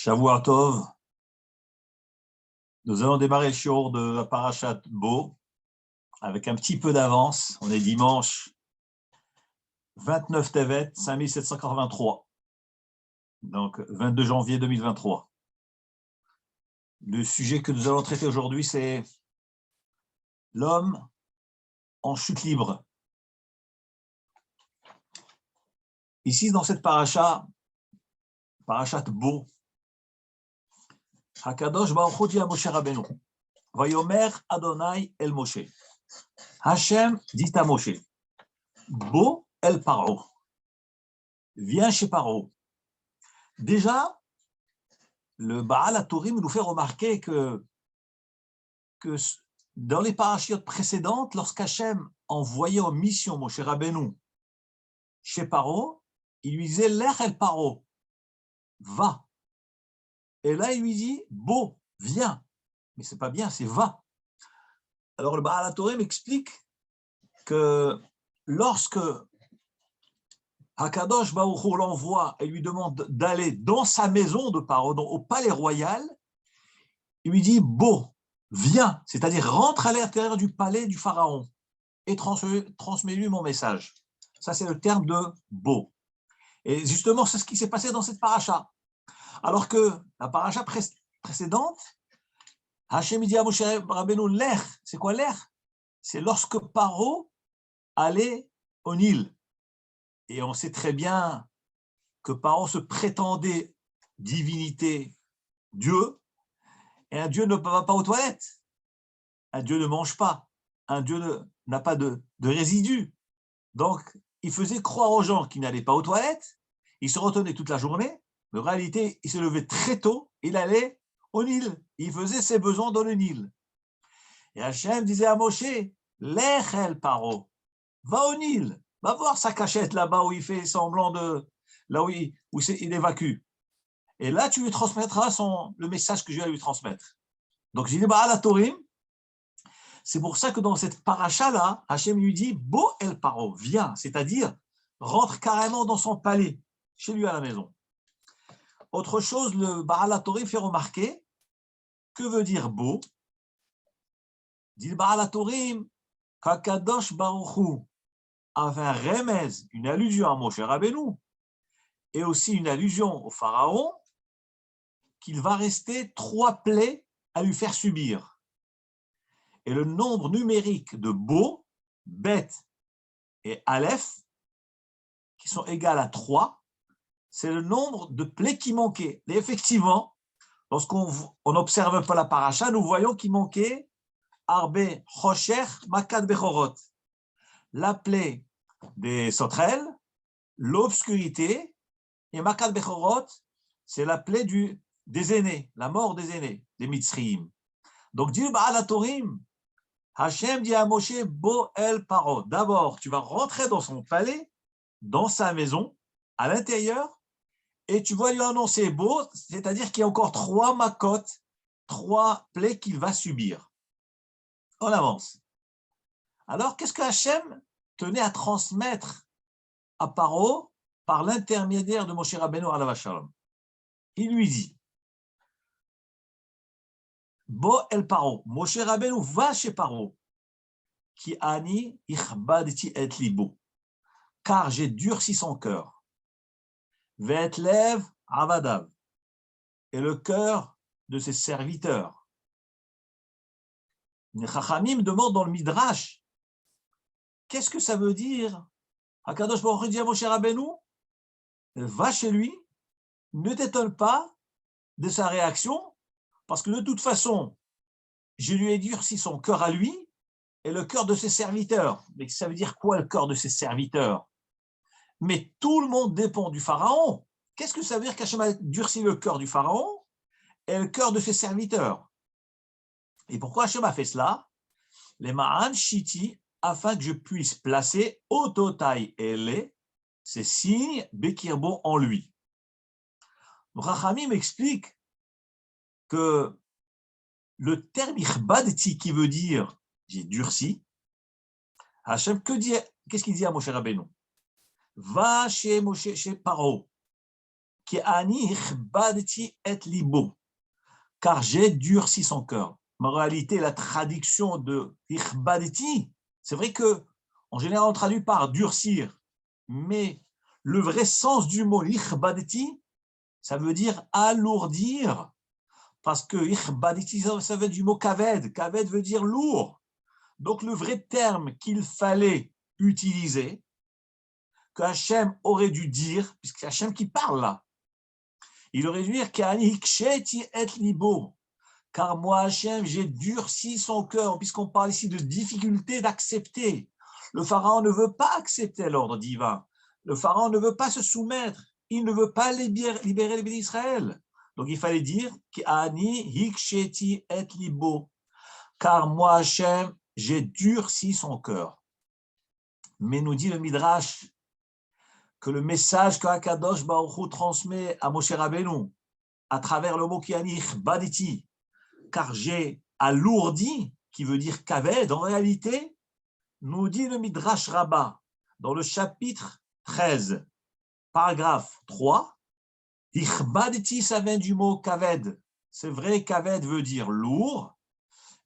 Shavua Tov. Nous allons démarrer le shiur de la Parashat Bo avec un petit peu d'avance. On est dimanche 29 Tevet 5783, donc 22 janvier 2023. Le sujet que nous allons traiter aujourd'hui, c'est l'homme en chute libre. Ici, dans cette Parashat Bo, Hakadosh Baruch Hu dit à Moshe Rabbeinu, Vayomer Adonai el Moshe. Hachem dit à Moshe, Bo el Paro, viens chez Paro. Déjà, le Baal HaTurim nous fait remarquer que dans les parachiotes précédentes, lorsqu'Hachem envoyait en mission Moshe Rabbeinu chez Paro, il lui disait Lech el Paro, va. Et là, il lui dit Bo, viens. Mais c'est pas bien, c'est va. Alors le Baal HaTurim explique que lorsque Hakadosh Baruch Hu l'envoie et lui demande d'aller dans sa maison de Paro, au palais royal, il lui dit Bo, viens, c'est-à-dire rentre à l'intérieur du palais du pharaon et transmets-lui mon message. Ça, c'est le terme de Bo. Et justement, c'est ce qui s'est passé dans cette paracha. Alors que la paracha précédente, Hachem dit à Moshe Rabbeinu, l'Ech, c'est quoi l'Ech? C'est lorsque Paro allait au Nil. Et on sait très bien que Paro se prétendait divinité, Dieu, et un Dieu ne va pas aux toilettes. Un Dieu ne mange pas. Un Dieu n'a pas de résidus. Donc, il faisait croire aux gens qu'ils n'allaient pas aux toilettes. Il se retenait toute la journée. Mais en réalité, il se levait très tôt. Il allait au Nil. Il faisait ses besoins dans le Nil. Et Hachem disait à Moshe, Lech el Paro, va au Nil. Va voir sa cachette là-bas où il fait semblant de... là où il évacue. Et là, tu lui transmettras le message que je vais lui transmettre. Donc, j'ai dit, Baal HaTurim, c'est pour ça que dans cette paracha-là, Hachem lui dit, Bo el Paro, viens, c'est-à-dire, rentre carrément dans son palais, chez lui à la maison. Autre chose, le Baal HaTurim fait remarquer, que veut dire Bo? Dit le Baal HaTurim, Kakadosh Baruch Hu avait un remez, une allusion à Moshe Rabbeinu, et aussi une allusion au pharaon, qu'il va rester 3 plaies à lui faire subir. Et le nombre numérique de Bo, Bet et Aleph, qui sont égales à 3, c'est le nombre de plaies qui manquaient. Et effectivement, lorsqu'on observe un peu la paracha, nous voyons qu'il manquait Arbe Chosher Makad Bechorot, la plaie des sauterelles, l'obscurité, et Makad Bechorot, c'est la plaie des aînés, la mort des aînés, des Mitzriim. Donc, dit le Baal HaTurim, Hachem dit à Moshe, Bo el Paro. D'abord, tu vas rentrer dans son palais, dans sa maison, à l'intérieur, et tu vas lui annoncer Bo, c'est-à-dire qu'il y a encore 3 makot, 3 plaies qu'il va subir. On avance. Alors, qu'est-ce que Hachem tenait à transmettre à Paro par l'intermédiaire de Moshe Rabbeinu alav shalom? Il lui dit, Bo el Paro, Moshe Rabbeinu va chez Paro, qui ani ichbadti et libo, car j'ai durci son cœur, vet lev avadav, et le cœur de ses serviteurs. Les Chachamim demandent dans le Midrash, qu'est-ce que ça veut dire? Hakadosh Baruch Hu dit à Moshe Rabbeinu, va chez lui, ne t'étonne pas de sa réaction, parce que de toute façon, je lui ai durci son cœur à lui et le cœur de ses serviteurs. Mais ça veut dire quoi, le cœur de ses serviteurs? Mais tout le monde dépend du pharaon. Qu'est-ce que ça veut dire qu'Hachem a durci le cœur du pharaon et le cœur de ses serviteurs? Et pourquoi Hachem a fait cela? Les Ma'an Shiti, afin que je puisse placer Ototai Ele, ces signes Bekirbo en lui. Rachamim m'explique que le terme Ichbadti, qui veut dire j'ai durci, Hachem, qu'est-ce qu'il dit à Moshe Rabbeinu? Va chez Paro. Ki ani ichbadti et libo, car j'ai durci son cœur. Mais en réalité, la traduction de ichbadti, c'est vrai que en général on traduit par durcir, mais le vrai sens du mot ichbadti, ça veut dire alourdir, parce que ichbadti, ça vient du mot kaved. Kaved veut dire lourd. Donc le vrai terme qu'il fallait utiliser, que Hachem aurait dû dire, puisque c'est Hachem qui parle là, il aurait dû dire et libo, car moi Hachem, j'ai durci son cœur, puisqu'on parle ici de difficulté d'accepter. Le pharaon ne veut pas accepter l'ordre divin. Le pharaon ne veut pas se soumettre. Il ne veut pas libérer les bénis d'Israël. Donc il fallait dire et libo, car moi Hachem, j'ai durci son cœur. Mais nous dit le Midrash que le message qu'Akadosh Baruch Hu transmet à Moshe Rabbeinu à travers le mot Kiani Baditi, car j'ai alourdi, qui veut dire kaved, en réalité, nous dit le Midrash Rabbah dans le chapitre 13, paragraphe 3, Ichbaditi, ça vient du mot kaved. C'est vrai, kaved veut dire lourd,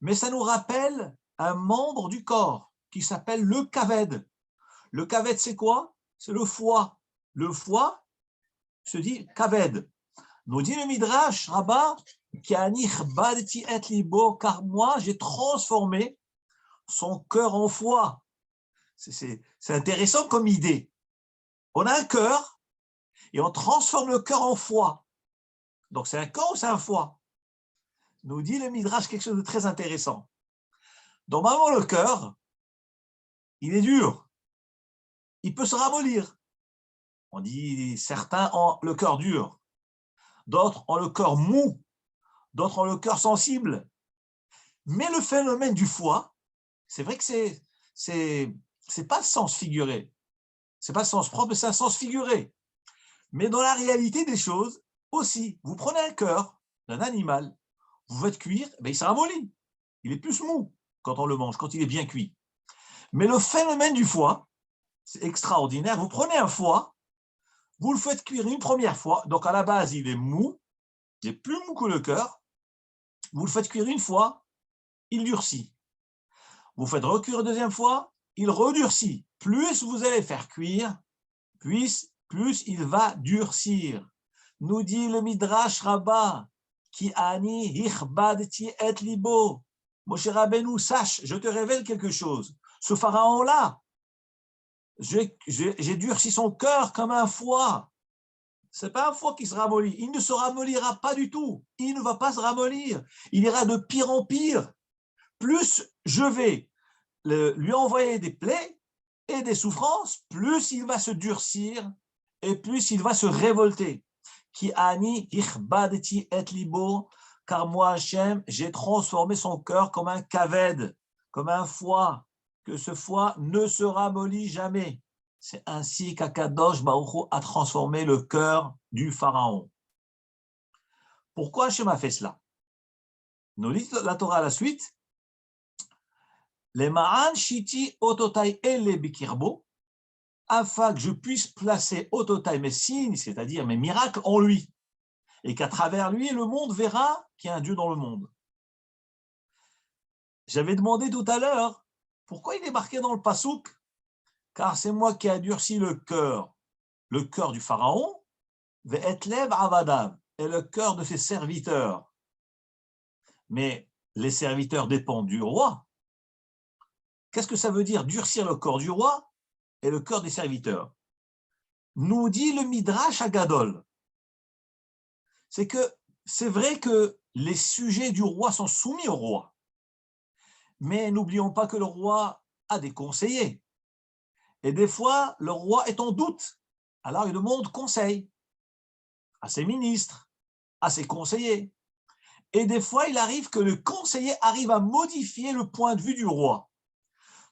mais ça nous rappelle un membre du corps qui s'appelle le kaved. Le kaved, c'est quoi? C'est le foie. Le foie se dit kaved. Nous dit le Midrash Rabbah, car moi j'ai transformé son cœur en foie. C'est intéressant comme idée. On a un cœur et on transforme le cœur en foie. Donc c'est un corps ou c'est un foie? Nous dit le Midrash quelque chose de très intéressant. Normalement, le cœur, il est dur. Il peut se ramollir. On dit certains ont le cœur dur, d'autres ont le cœur mou, d'autres ont le cœur sensible. Mais le phénomène du foie, c'est vrai que c'est pas le sens figuré. C'est pas le sens propre, mais c'est un sens figuré. Mais dans la réalité des choses, aussi, vous prenez un cœur d'un animal, vous faites cuire, ben il se ramollit. Il est plus mou quand on le mange, quand il est bien cuit. Mais le phénomène du foie, c'est extraordinaire. Vous prenez un foie, vous le faites cuire une première fois, donc à la base, il est mou, il est plus mou que le cœur. Vous le faites cuire une fois, il durcit. Vous faites recuire une deuxième fois, il redurcit. Plus vous allez faire cuire, plus il va durcir. Nous dit le Midrash Rabbah, qui ani hichbadti et libo. Moshe Rabbeinu, sache, je te révèle quelque chose. Ce pharaon-là, j'ai durci son cœur comme un foie. Ce n'est pas un foie qui se ramollit. Il ne se ramollira pas du tout. Il ne va pas se ramollir. Il ira de pire en pire. Plus je vais lui envoyer des plaies et des souffrances, plus il va se durcir et plus il va se révolter. Ki ani ichbadeti et libo, car moi, Hachem, j'ai transformé son cœur comme un kaved, comme un foie, que ce foie ne se ramollit jamais. C'est ainsi qu'Akadosh Baruch Hu a transformé le cœur du pharaon. Pourquoi Hachem a fait cela? Nous lit la Torah à la suite. Les ma'an shiti ototai ele bikirbo, afin que je puisse placer ototai, mes signes, c'est-à-dire mes miracles en lui, et qu'à travers lui, le monde verra qu'il y a un Dieu dans le monde. J'avais demandé tout à l'heure, pourquoi il est marqué dans le pasouk? Car c'est moi qui ai durci le cœur du pharaon, ve'etlev avadav, et le cœur de ses serviteurs. Mais les serviteurs dépendent du roi. Qu'est-ce que ça veut dire durcir le corps du roi et le cœur des serviteurs? Nous dit le Midrash Agadol. C'est que c'est vrai que les sujets du roi sont soumis au roi. Mais n'oublions pas que le roi a des conseillers. Et des fois, le roi est en doute. Alors il demande conseil à ses ministres, à ses conseillers. Et des fois, il arrive que le conseiller arrive à modifier le point de vue du roi.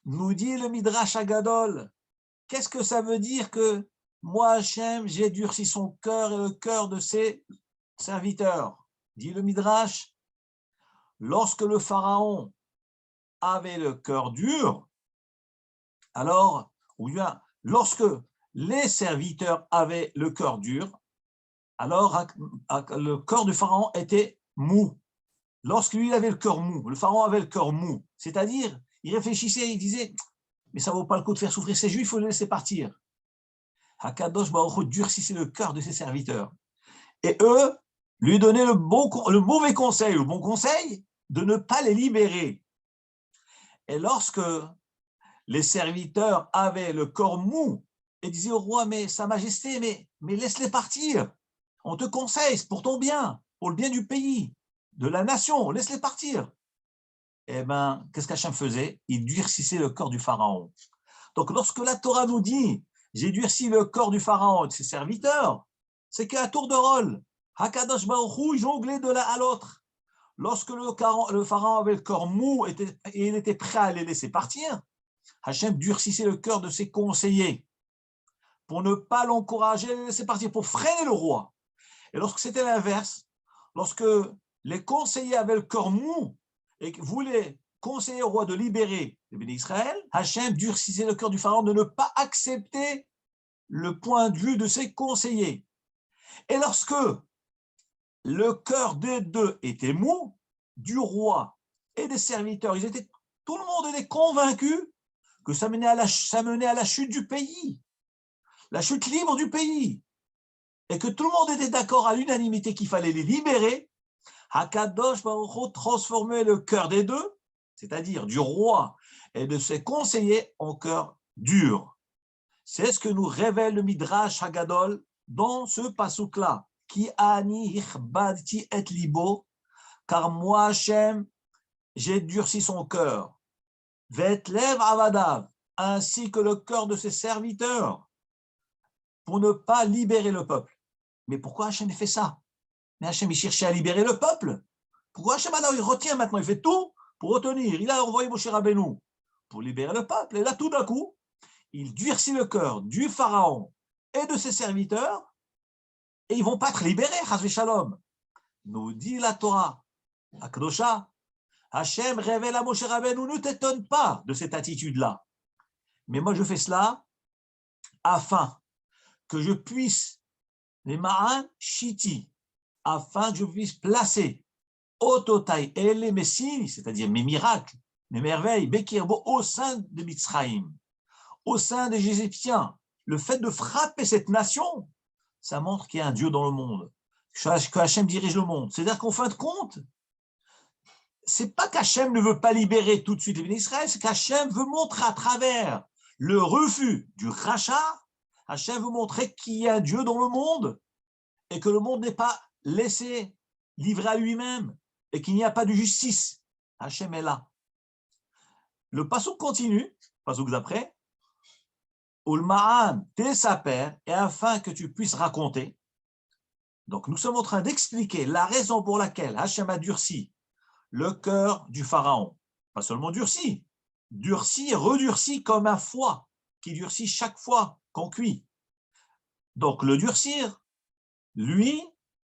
Nous dit le Midrash Agadol, qu'est-ce que ça veut dire que moi, Hachem, j'ai durci son cœur et le cœur de ses serviteurs? Dit le Midrash, lorsque le pharaon avait le cœur dur, alors, ou bien, lorsque les serviteurs avaient le cœur dur, Alors, le corps du pharaon était mou. Lorsqu'il avait le cœur mou, le pharaon avait le cœur mou, c'est-à-dire, il réfléchissait, il disait, mais ça ne vaut pas le coup de faire souffrir ces juifs, il faut les laisser partir. Hakadosh Baruch Hu durcissait le cœur de ses serviteurs. Et eux lui donnaient le mauvais conseil, le bon conseil, de ne pas les libérer. Et lorsque les serviteurs avaient le corps mou et disaient au roi, mais Sa Majesté, mais laisse-les partir. On te conseille, c'est pour ton bien, pour le bien du pays, de la nation, laisse-les partir. Eh bien, qu'est-ce qu'Hachem faisait? Il durcissait le corps du pharaon. Donc, lorsque la Torah nous dit « J'ai durci le corps du pharaon et de ses serviteurs », c'est qu'à tour de rôle, Hakadosh Baruch Hu jonglait de l'un à l'autre. Lorsque le pharaon avait le corps mou et il était prêt à les laisser partir, Hachem durcissait le cœur de ses conseillers pour ne pas l'encourager à les laisser partir, pour freiner le roi. Et lorsque c'était l'inverse, lorsque les conseillers avaient le cœur mou et voulaient conseiller au roi de libérer les bénis d'Israël, Hachem durcissait le cœur du pharaon de ne pas accepter le point de vue de ses conseillers. Et lorsque le cœur des deux était mou, du roi et des serviteurs, tout le monde était convaincu que ça menait à la chute du pays, la chute libre du pays, et que tout le monde était d'accord à l'unanimité qu'il fallait les libérer. Hakadosh Baruch Hu transformait le cœur des deux, c'est-à-dire du roi et de ses conseillers, en cœur dur. C'est ce que nous révèle le Midrash Hagadol dans ce passouk-là. Ki ani hichbadti et libo, car moi, Hachem, j'ai durci son cœur. Vetlev avadav, ainsi que le cœur de ses serviteurs, pour ne pas libérer le peuple. Mais pourquoi Hachem fait ça? Mais Hachem, il cherchait à libérer le peuple. Pourquoi Hachem, alors, il retient maintenant, il fait tout pour retenir. Il a envoyé Moshe Rabbeinu pour libérer le peuple. Et là, tout d'un coup, il durcit le cœur du pharaon et de ses serviteurs, et ils ne vont pas être libérés, Chas Shalom. Nous dit la Torah, Akdosha, Hachem révèle à Moshe Rabbeinu, ne t'étonne pas de cette attitude-là. Mais moi, je fais cela afin que je puisse, les Ma'an Shiti, afin que je puisse placer Ototai et mes signes, c'est-à-dire mes miracles, mes merveilles, Bekirbo, au sein de Mitzraïm, au sein des Égyptiens. Le fait de frapper cette nation, ça montre qu'il y a un Dieu dans le monde, que Hachem dirige le monde. C'est-à-dire qu'en fin de compte, c'est pas qu'Hachem ne veut pas libérer tout de suite les bénis d'Israël, c'est qu'Hachem veut montrer à travers le refus du rachat, Hachem veut montrer qu'il y a un Dieu dans le monde et que le monde n'est pas laissé livré à lui-même et qu'il n'y a pas de justice. Hachem est là. Le passouk continue, passouk d'après, Ulma'an tesaper, et afin que tu puisses raconter. Donc nous sommes en train d'expliquer la raison pour laquelle Hachem a durci le cœur du pharaon. Pas seulement durci et redurci comme un foie qui durcit chaque fois qu'on cuit. Donc le durcir, lui,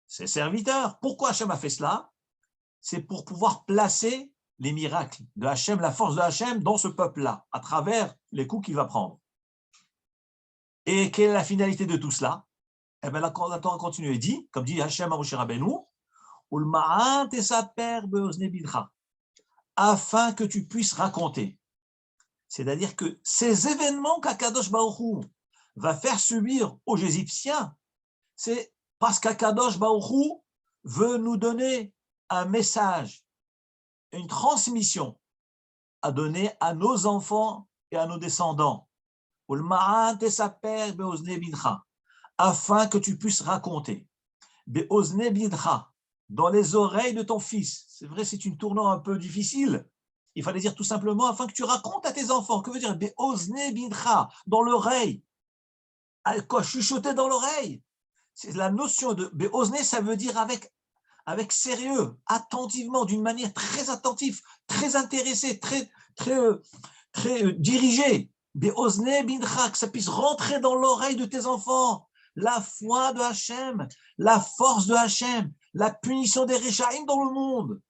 ses serviteurs. Pourquoi Hachem a fait cela? C'est pour pouvoir placer les miracles de Hachem, la force de Hachem dans ce peuple-là, à travers les coups qu'il va prendre. Et quelle est la finalité de tout cela? Eh bien, la Torah continue et dit, comme dit Hachem à Moshe Rabbeinu, afin que tu puisses raconter. C'est-à-dire que ces événements qu'Akadosh Baruch Hu va faire subir aux Égyptiens, c'est parce qu'Akadosh Baruch Hu veut nous donner un message, une transmission à donner à nos enfants et à nos descendants. Afin que tu puisses raconter. Dans les oreilles de ton fils. C'est vrai, c'est une tournure un peu difficile. Il fallait dire tout simplement afin que tu racontes à tes enfants. Que veut dire dans l'oreille? Quoi, chuchoter dans l'oreille? C'est la notion de Be'ozne, ça veut dire avec sérieux, attentivement, d'une manière très attentive, très intéressée, très dirigée. Be'ozne bindcha, que ça puisse rentrer dans l'oreille de tes enfants. La foi de Hachem, la force de Hachem, la punition des Réchaïm dans le monde.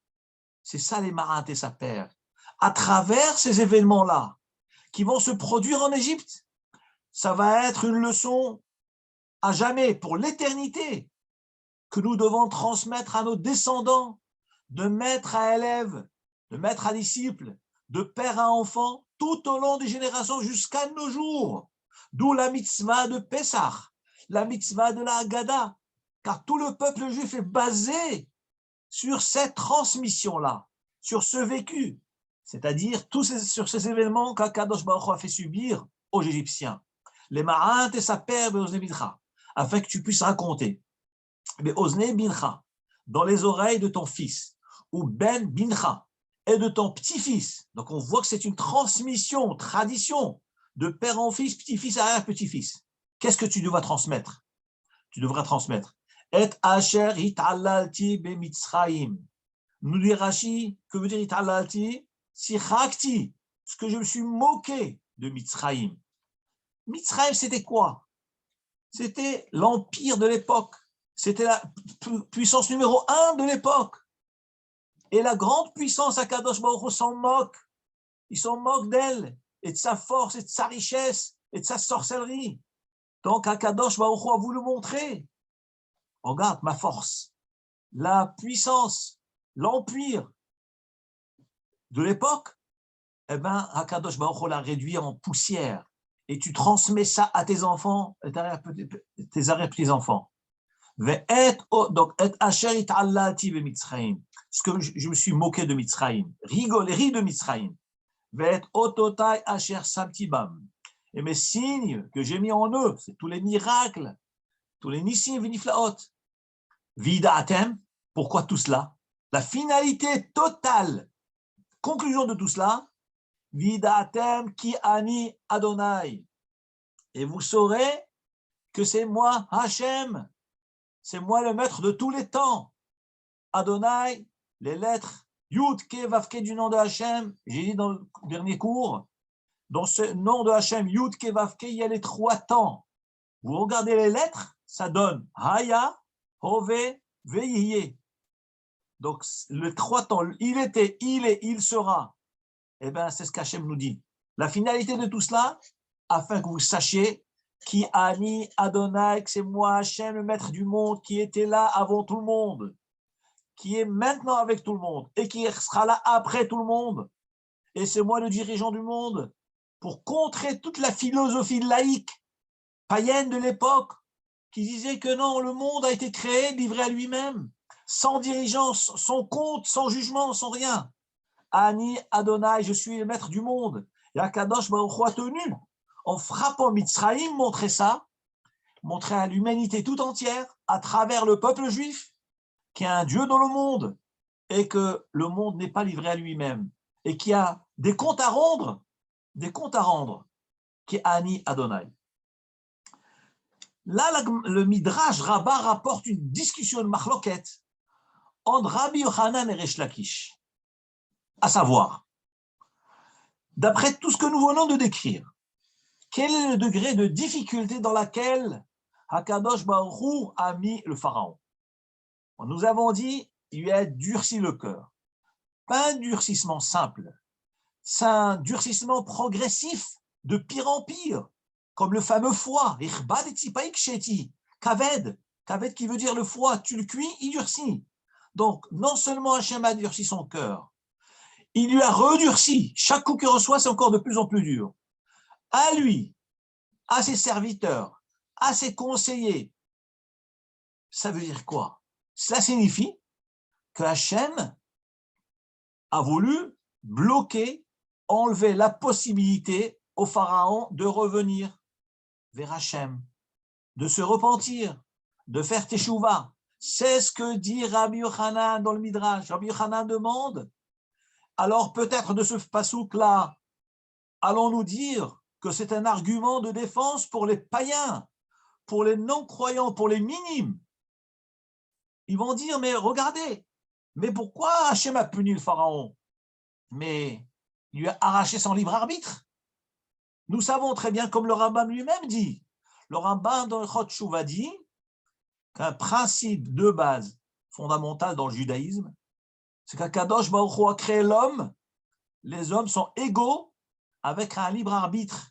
C'est ça les Ma'at et sa père. À travers ces événements-là, qui vont se produire en Égypte, ça va être une leçon à jamais, pour l'éternité, que nous devons transmettre à nos descendants, de maître à élève, de maître à disciple, de père à enfant, tout au long des générations jusqu'à nos jours. D'où la mitzvah de Pessah, la mitzvah de la Haggadah, car tout le peuple juif est basé sur cette transmission-là, sur ce vécu, c'est-à-dire sur ces événements qu'Akadosh Baruch Hu a fait subir aux Égyptiens. Les Ma'at et sa père, Ozne Bincha, afin que tu puisses raconter. Mais Ozne Bincha, dans les oreilles de ton fils, ou Ben Bincha, et de ton petit-fils. Donc on voit que c'est une transmission, tradition, de père en fils, petit-fils, arrière-petit-fils. Qu'est-ce que tu devras transmettre? Tu devras transmettre. Et asher hit'alalti b'mitzrayim. Nous dit Rashi, que veut dire hit'alalti? Sichakti, ce que je me suis moqué de Mitzrayim. Mitzrayim, c'était quoi? C'était l'empire de l'époque. C'était la puissance numéro 1 de l'époque. Et la grande puissance, Akadosh Baruch Hu s'en moque. Ils s'en moquent d'elle, et de sa force, et de sa richesse, et de sa sorcellerie. Donc, Akadosh Baruch Hu a voulu montrer. Regarde ma force, la puissance, l'empire de l'époque. Eh bien, Akadosh Baruch Hu l'a réduit en poussière. Et tu transmets ça à tes enfants, tes arrière-petits-enfants. Donc, ce que je me suis moqué de Mitzrayim, rigolerie de Mitzrayim. Et mes signes que j'ai mis en eux, c'est tous les miracles, tous les nissim v'niflaot. Vida'atem, pourquoi tout cela? La finalité totale, conclusion de tout cela, Vida'atem ki ani Adonai. Et vous saurez que c'est moi, Hachem, c'est moi le maître de tous les temps. Adonai, les lettres Yud, Ke, Vav, Ke du nom de Hachem, j'ai dit dans le dernier cours, dans ce nom de Hachem, Yud, Ke, Vav, Ke, il y a les 3 temps. Vous regardez les lettres, ça donne Haya, Hove, Veillé. Donc, les 3 temps, il était, il est, il sera. Eh bien, c'est ce qu'Hachem nous dit. La finalité de tout cela, afin que vous sachiez qui Ani Adonai, que c'est moi, Hachem, le maître du monde, qui était là avant tout le monde, qui est maintenant avec tout le monde, et qui sera là après tout le monde. Et c'est moi le dirigeant du monde, pour contrer toute la philosophie laïque, païenne de l'époque, qui disait que non, le monde a été créé, livré à lui-même, sans dirigeant, sans compte, sans jugement, sans rien. Ani Adonai, je suis le maître du monde. Et Akadosh Baruch Hu a tenu, en frappant Mitzrayim, montrer ça, montrer à l'humanité tout entière, à travers le peuple juif, qu'il y a un Dieu dans le monde, et que le monde n'est pas livré à lui-même, et qu'il y a des comptes à rendre, qui est Ani Adonai. Là, le Midrash Rabbah rapporte une discussion de Machloket entre Rabbi Yochanan et Resh Lakish. À savoir, d'après tout ce que nous venons de décrire, quel est le degré de difficulté dans laquelle Hakadosh Baruch Hu a mis le pharaon? Nous avons dit, il lui a durci le cœur. Pas un durcissement simple, c'est un durcissement progressif, de pire en pire, comme le fameux foie, kaved, kaved qui veut dire le foie, tu le cuis, il durcit. Donc, non seulement Hachem a durci son cœur, il lui a redurci. Chaque coup qu'il reçoit, c'est encore de plus en plus dur. À lui, à ses serviteurs, à ses conseillers. Ça veut dire quoi? Cela signifie que Hachem a voulu bloquer, enlever la possibilité au pharaon de revenir vers Hachem, de se repentir, de faire teshuva. C'est ce que dit Rabbi Yochanan dans le Midrash. Rabbi Yochanan demande, alors peut-être de ce pasouk-là, allons-nous dire que c'est un argument de défense pour les païens, pour les non-croyants, pour les minimes. Ils vont dire, mais regardez, mais pourquoi Hachem a puni le pharaon? Mais il lui a arraché son libre arbitre. Nous savons très bien, comme le Rambam lui-même dit, le Rambam dans le Chot Shuvah dit qu'un principe de base fondamental dans le judaïsme, c'est qu'Akadosh Baruch Hu a créé l'homme, les hommes sont égaux avec un libre arbitre.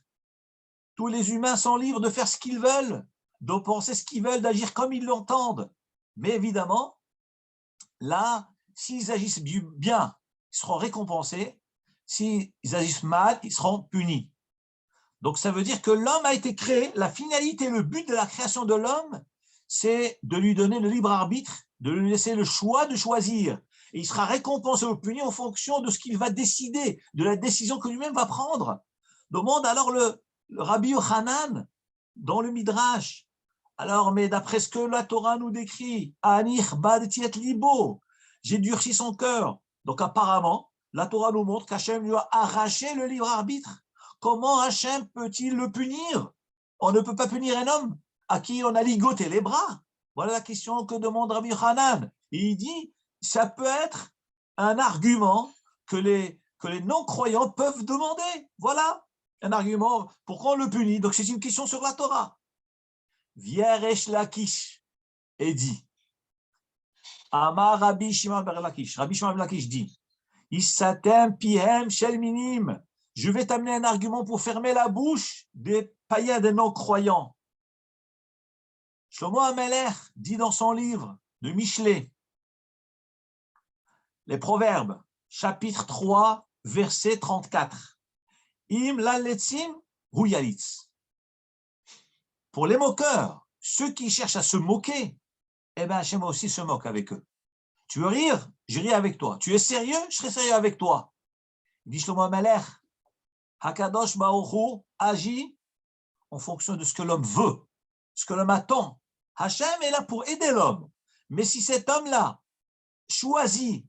Tous les humains sont libres de faire ce qu'ils veulent, de penser ce qu'ils veulent, d'agir comme ils l'entendent. Mais évidemment, là, s'ils agissent bien, ils seront récompensés. S'ils agissent mal, ils seront punis. Donc, ça veut dire que l'homme a été créé. La finalité, le but de la création de l'homme, c'est de lui donner le libre arbitre, de lui laisser le choix de choisir. Et il sera récompensé ou puni en fonction de ce qu'il va décider, de la décision que lui-même va prendre. Demande alors le Rabbi Yochanan dans le Midrash. Alors, mais d'après ce que la Torah nous décrit, Anich bad tiet libo, j'ai durci son cœur. Donc apparemment, la Torah nous montre qu'Hachem lui a arraché le libre arbitre. Comment Hachem peut-il le punir? On ne peut pas punir un homme à qui on a ligoté les bras. Voilà la question que demande Rabbi Hanan. Il dit, ça peut être un argument que les non-croyants peuvent demander. Voilà un argument. Pourquoi on le punit? Donc c'est une question sur la Torah. Vieresh Lakish et dit, Amar Rabbi Shimon bar Lakish. Rabbi Shimon bar Lakish dit, Issatem pihem shel minim. Je vais t'amener un argument pour fermer la bouche des païens, des non-croyants. Shlomo HaMelech dit dans son livre de Michelet, les Proverbes, chapitre 3, verset 34. Im la letzim hu yalitz. Pour les moqueurs, ceux qui cherchent à se moquer, eh bien Hachem aussi se moque avec eux. Tu veux rire? Je ris avec toi. Tu es sérieux? Je serai sérieux avec toi. Il dit Shlomo HaMelech, Hakadosh Baruch Hu agit en fonction de ce que l'homme veut, ce que l'homme attend. Hachem est là pour aider l'homme. Mais si cet homme-là choisit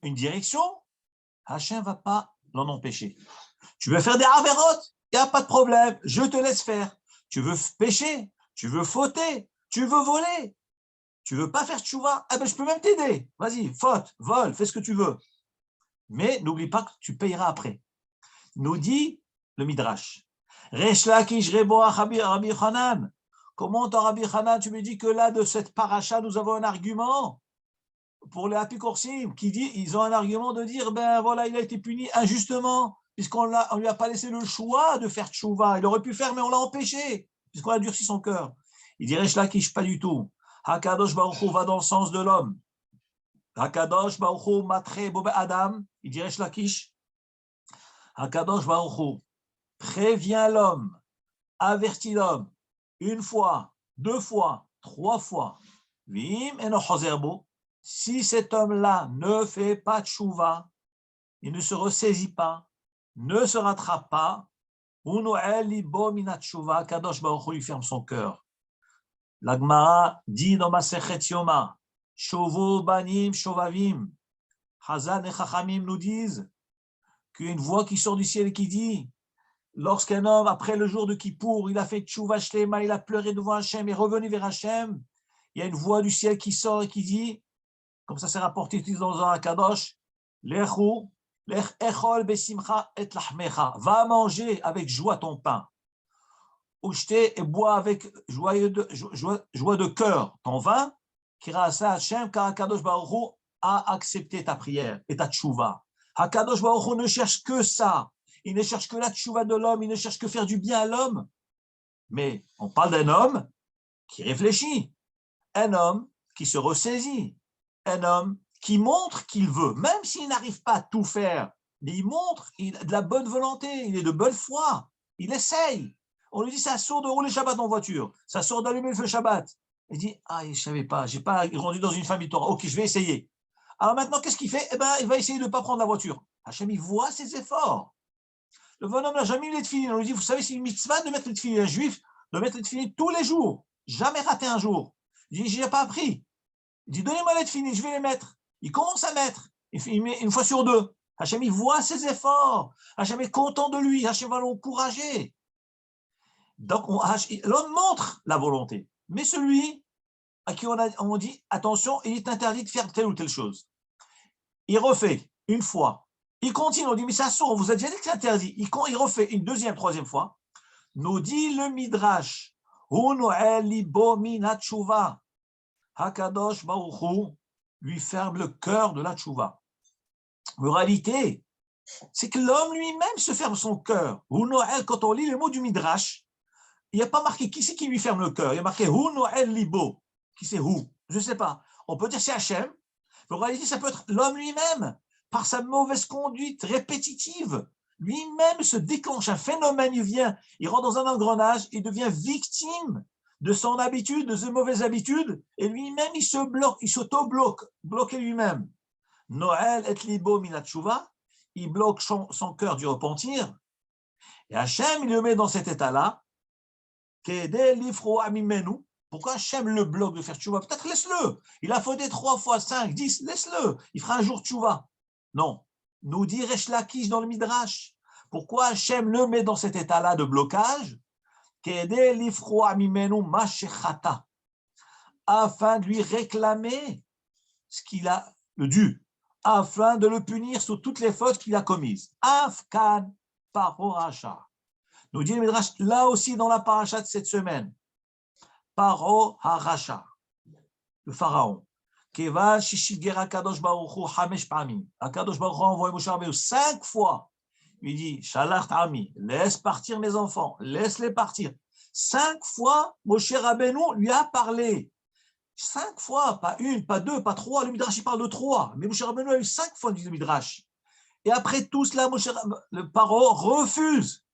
une direction, Hachem ne va pas l'en empêcher. Tu veux faire des avérotes? Il n'y a pas de problème, je te laisse faire. Tu veux pécher, tu veux fauter, tu veux voler, tu veux pas faire tchouva, eh ben je peux même t'aider. Vas-y, faute, vole, fais ce que tu veux. Mais n'oublie pas que tu payeras après. Nous dit le Midrash. Resh Lakish reboach Rabbi Hanan. Comment ton Rabbi Hanan, tu me dis que là, de cette paracha, nous avons un argument pour les apicorsim qui dit, ils ont un argument de dire, ben voilà, il a été puni injustement, puisqu'on ne lui a pas laissé le choix de faire tchouva. Il aurait pu faire, mais on l'a empêché, puisqu'on a durci son cœur. Il dit Resh Lakish, pas du tout. Hakadosh Baruch Hu va dans le sens de l'homme. Hakadosh Baruch Hu matre bobe Adam. Il dit Resh Lakish. Hakadosh Baruch Hu prévient l'homme, avertit l'homme, une fois, deux fois, trois fois. Vim et no chozerbo. Si cet homme-là ne fait pas de tchouva, il ne se ressaisit pas, ne se rattrape pas, Kadosh Baruch Hu lui ferme son cœur. La Gemara dit dans Masechet Yoma, Shovo banim shovavim. Hazan et Chachamim nous disent qu'il y a une voix qui sort du ciel et qui dit, lorsqu'un homme, après le jour de Kippour, il a fait tchouva shlema, il a pleuré devant Hachem et revenu vers Hachem, il y a une voix du ciel qui sort et qui dit, comme ça c'est rapporté dans un Kadosh, Lechu, lech echol besimcha et lachmecha, va manger avec joie ton pain. Ushte et bois avec joie de cœur ton vin, kirasa Hachem, car Kadosh Baruch Hu a accepté ta prière et ta tchouva. Hakadosh Baruch Hu ne cherche que ça. Il ne cherche que la tchouva de l'homme, il ne cherche que faire du bien à l'homme. Mais on parle d'un homme qui réfléchit, un homme qui se ressaisit, un homme qui montre qu'il veut, même s'il n'arrive pas à tout faire, mais il montre, il a de la bonne volonté, il est de bonne foi, il essaye. On lui dit, ça sort de rouler Shabbat en voiture, ça sort d'allumer le feu Shabbat. Il dit, ah, je ne savais pas, je n'ai pas grandi dans une famille Torah, ok, je vais essayer. Alors maintenant, qu'est-ce qu'il fait? Eh bien, il va essayer de ne pas prendre la voiture. Hachem, il voit ses efforts. Le bonhomme n'a jamais mis les tefilines. On lui dit, vous savez, c'est une mitzvah de mettre les tefilines. Un juif de mettre les tefilines tous les jours. Jamais raté un jour. Il dit, je n'ai pas appris. Il dit, donnez-moi les tefilines, je vais les mettre. Il commence à mettre. Il met une fois sur deux. Hachem, il voit ses efforts. Hachem est content de lui. Hachem va l'encourager. Donc, l'homme montre la volonté. Mais celui à qui on dit, attention, il est interdit de faire telle ou telle chose. Il refait une fois. Il continue, on dit, mais ça sort, on vous a déjà dit que c'est interdit. Il refait une deuxième, troisième fois. Nous dit le Midrash, Hakadosh Baruch Hu lui ferme le cœur de la tchouva. Moralité, c'est que l'homme lui-même se ferme son cœur. Quand on lit les mots du Midrash, il n'y a pas marqué qui c'est qui lui ferme le cœur. Il y a marqué Hu Noël Libo. Qui c'est Hu? Je ne sais pas. On peut dire c'est Hachem. Mais en réalité, ça peut être l'homme lui-même, par sa mauvaise conduite répétitive. Lui-même se déclenche un phénomène, il rentre dans un engrenage, il devient victime de son habitude, de ses mauvaises habitudes, et lui-même, il se bloque, il s'auto-bloque, bloqué lui-même. Noël et libo minatchouva, il bloque son cœur du repentir, et Hachem, il le met dans cet état-là, pourquoi Hachem le bloque de faire tchouva? Peut-être laisse-le. Il a fauté 3 fois, 5, 10, laisse-le. Il fera un jour tchouva. Non. Nous dit Resh Lakish dans le Midrash. Pourquoi Hachem le met dans cet état-là de blocage? Afin de lui réclamer ce qu'il a le dû, afin de le punir sur toutes les fautes qu'il a commises. Afkan paroracha. Nous dit le Midrash, là aussi dans la paracha de cette semaine, Paro Haracha, le pharaon. Keval Shishigera Kadosh Baruch Hu Hamesh Pamim. Kadosh Baruch Hu a envoyé Moshe Rabbeinu 5 fois. Il dit Shalach Ta'ami, laisse partir mes enfants, laisse-les partir. 5 fois, Moshe Rabbeinu lui a parlé. 5 fois, pas une, pas deux, pas trois. Le Midrash il parle de 3, mais Moshe Rabbeinu a eu 5 fois, dit le Midrash. Et après tout cela, le Paro refuse.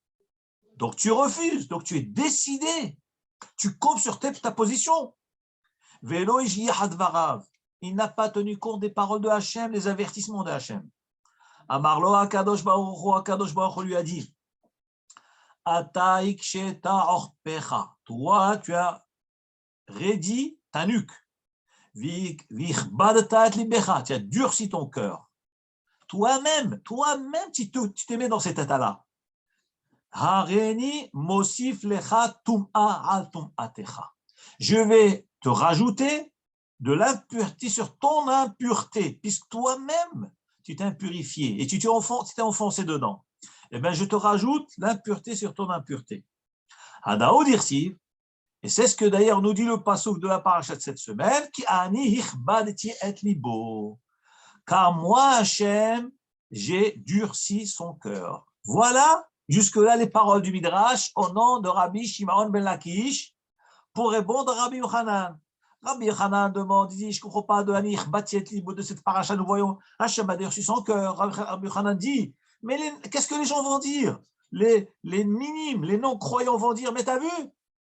Donc tu refuses, donc tu es décidé. Tu comptes sur ta position. Velo hadvarav. Il n'a pas tenu compte des paroles de Hachem, des avertissements de Hachem. Amarlo Akadosh Baruch Hu lui a dit Ata iksheta orpecha. Toi, tu as raidi ta nuque. Vichbadta et libecha. Tu as durci ton cœur. Toi-même, tu te mets dans cet état-là. Hareni mosif lecha tum'a al tum'atecha. Je vais te rajouter de l'impureté sur ton impureté, puisque toi-même, tu t'es impurifié et tu t'es enfoncé dedans. Eh bien, je te rajoute l'impureté sur ton impureté. Hadaoud irsiv, et c'est ce que d'ailleurs nous dit le passouk de la paracha de cette semaine, qui ani hichbadti et libo. Car moi, Hachem, j'ai durci son cœur. Voilà, jusque-là, les paroles du Midrash au nom de Rabbi Shimon ben Lakish pour répondre à Rabbi Yochanan. Rabbi Yochanan demande, il dit, je ne comprends pas de Hanich, Batiet Libo de cette paracha, nous voyons, Hachem a durci son cœur. Rabbi Yochanan dit, mais qu'est-ce que les gens vont dire? Les minimes, les non-croyants vont dire, mais t'as vu?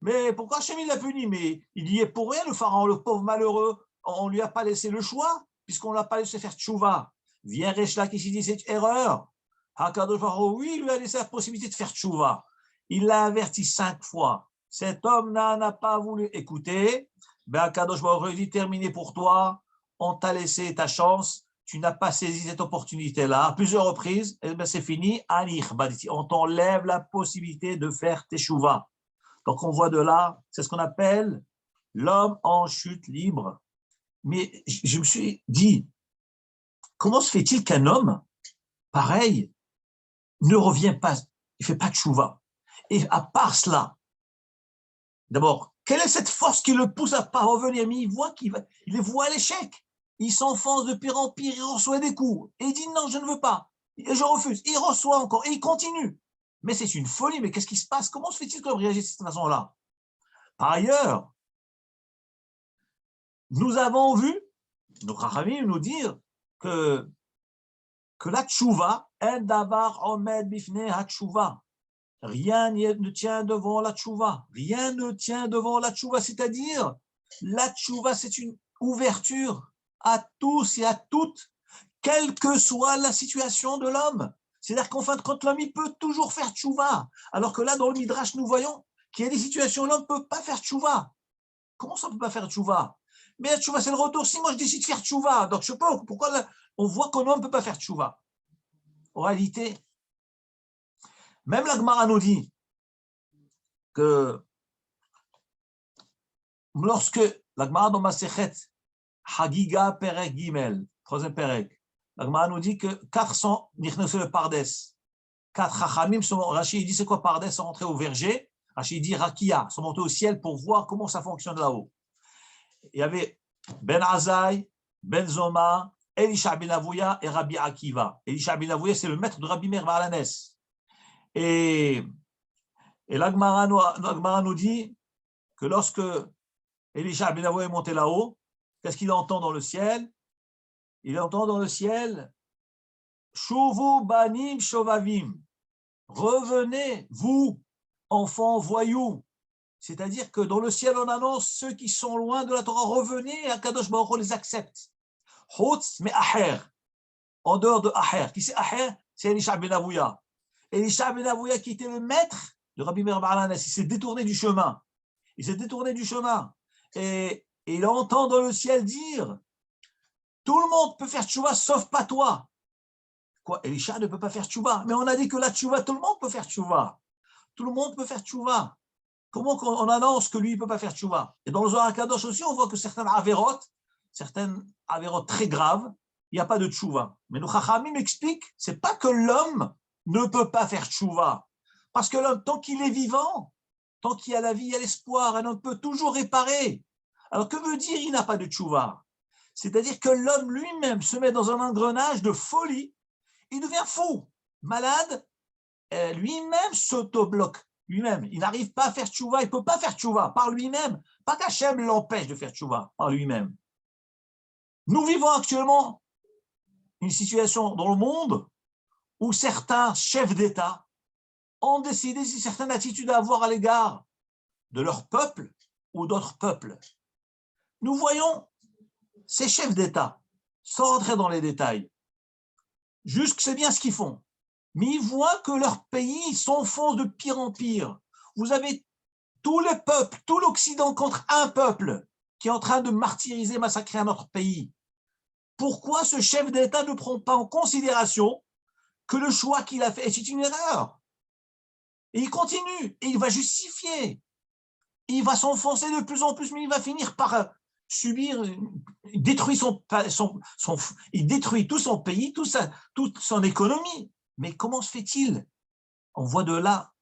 Mais pourquoi Hachem il l'a puni? Mais il y est pour rien, le pharaon, le pauvre malheureux, on ne lui a pas laissé le choix, puisqu'on ne l'a pas laissé faire tchouva. Viens Reshla qui s'y dit, c'est erreur. Hakadosh Baruch Hu, oui, il lui a laissé la possibilité de faire tchouva. Il l'a averti 5 fois. Cet homme n'a pas voulu écouter. Ben Hakadosh Baruch Hu dit, terminé pour toi, on t'a laissé ta chance, tu n'as pas saisi cette opportunité-là à plusieurs reprises, et ben c'est fini, on t'enlève la possibilité de faire teshuva. Donc on voit de là, c'est ce qu'on appelle l'homme en chute libre. Mais je me suis dit, comment se fait-il qu'un homme, pareil, ne revient pas, il ne fait pas de chouva? Et à part cela, d'abord, quelle est cette force qui le pousse à ne pas revenir? Mais il voit l'échec. Il s'enfonce de pire en pire, il reçoit des coups. Et il dit non, je ne veux pas. Et je refuse. Il reçoit encore. Et il continue. Mais c'est une folie. Mais qu'est-ce qui se passe? Comment se fait-il qu'on réagisse de cette façon-là? Par ailleurs, nous avons vu, nos Chachamim nous dire que la tchouva, en davar omed bifne ha tchouva. Rien ne tient devant la tchouva. Rien ne tient devant la tchouva. C'est-à-dire, la tchouva, c'est une ouverture à tous et à toutes, quelle que soit la situation de l'homme. C'est-à-dire qu'en fin de compte, l'homme, il peut toujours faire tchouva. Alors que là, dans le Midrash, nous voyons qu'il y a des situations où l'homme ne peut pas faire tchouva. Comment ça ne peut pas faire tchouva? Mais la tchouva, c'est le retour. Si moi, je décide de faire tchouva, donc je peux. Pourquoi là, on voit qu'un homme ne peut pas faire tchouva? En réalité, même la Gemara nous dit que lorsque la Gemara dans Masechet Hagiga Perek Gimel, troisième Perek, la Gemara nous dit que 400 nichnesé le Pardes, 4 Chachamim sont, Rashi dit c'est quoi Pardes, sont rentrés au verger, Rashi dit Rakia, sont montés au ciel pour voir comment ça fonctionne là-haut. Il y avait Ben Azaï, Ben Zoma, Elisha ben Avouya et Rabbi Akiva. Elisha ben Avouya, c'est le maître de Rabbi Meir Baal Hanes. Et la Gemara nous dit que lorsque Elisha ben Avouya est monté là-haut, Qu'est-ce qu'il entend dans le ciel? Il entend dans le ciel Shuvu banim shovavim. Revenez, vous, enfants voyous. C'est-à-dire que dans le ciel, on annonce ceux qui sont loin de la Torah, revenez, et Akadosh Baruch Hu les accepte. Chutz mais Aher, en dehors de Aher. Qui c'est Aher? C'est Elisha ben Avouya. Elisha ben Avouya qui était le maître de Rabbi Meir bar Lanes, il s'est détourné du chemin. Il s'est détourné du chemin. Et il entend dans le ciel dire tout le monde peut faire tchouva sauf pas toi. Quoi, Elisha ne peut pas faire tchouva? Mais on a dit que la tchouva, tout le monde peut faire tchouva. Tout le monde peut faire tchouva. Comment on annonce que lui ne peut pas faire tchouva? Et dans le Zohar Kadosh aussi, on voit que certaines avérotes très graves, il n'y a pas de tchouva. Mais le Chachamim explique, c'est pas que l'homme ne peut pas faire tchouva. Parce que l'homme, tant qu'il est vivant, tant qu'il y a la vie, il y a l'espoir, un homme peut toujours réparer. Alors que veut dire il n'a pas de tchouva? C'est-à-dire que l'homme lui-même se met dans un engrenage de folie, il devient fou, malade, lui-même s'auto-bloque. Lui-même, il n'arrive pas à faire tchouva, il ne peut pas faire tchouva par lui-même, pas qu'Hachem l'empêche de faire tchouva par lui-même. Nous vivons actuellement une situation dans le monde où certains chefs d'État ont décidé si certaines attitudes à avoir à l'égard de leur peuple ou d'autres peuples. Nous voyons ces chefs d'État, sans rentrer dans les détails, juste que c'est bien ce qu'ils font. Mais ils voient que leur pays s'enfonce de pire en pire. Vous avez tous les peuples, tout l'Occident contre un peuple qui est en train de martyriser, massacrer un autre pays. Pourquoi ce chef d'État ne prend pas en considération que le choix qu'il a fait est une erreur? Et il continue, et il va justifier. Il va s'enfoncer de plus en plus, mais il va finir par subir, il détruit il détruit tout son pays, toute son économie. Mais comment se fait-il? On voit de là